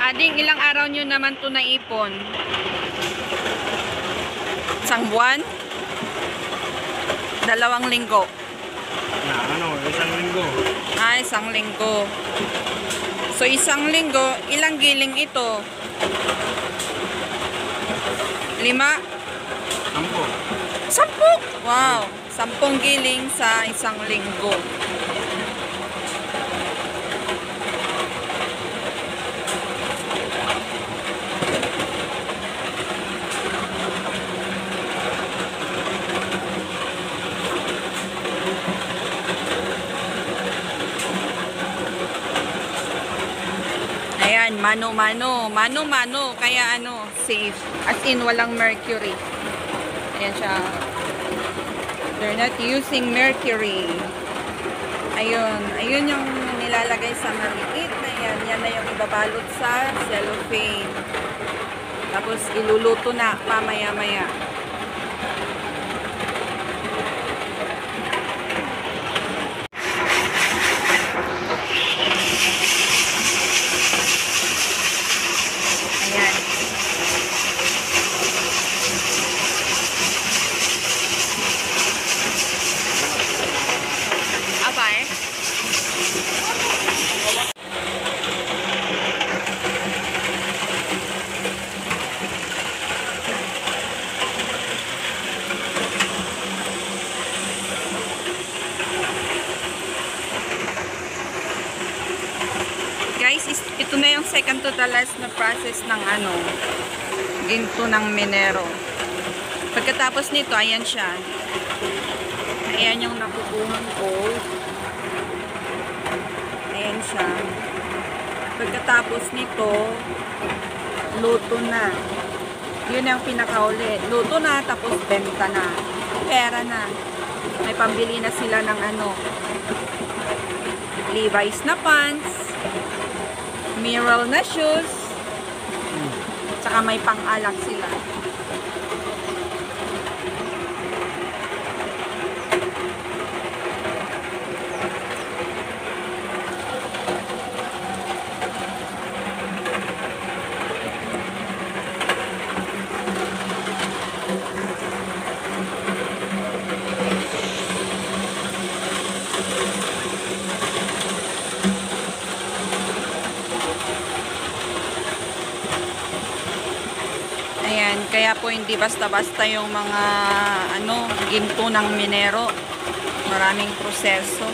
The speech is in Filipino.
Ading, ilang araw nyo naman to naipon? Isang buwan? 2 linggo? Isang linggo. Isang linggo. So, isang linggo, ilang giling ito? 5? 10. 10? Wow! 10 giling sa isang linggo. Ayan, mano-mano, kaya safe. As in, walang mercury. Ayan siya. They're not using mercury. Ayun yung nilalagay sa maliit na yan. Yan na yung ibabalot sa cellophane. Tapos, iluluto na mamaya-maya. Guys, ito na yung second to the last na process ng ginto ng minero. Pagkatapos nito, ayan siya. Ayan yung nakukuhan ko. Ayan siya. Pagkatapos nito, luto na. Yun yung pinakauli. Luto na, tapos benta na. Pera na. May pambili na sila ng Levi's na pants. Mineral na shoes. Tsaka may pang-alak sila. Ayan, kaya po hindi basta-basta yung mga ginto ng minero. Maraming proseso.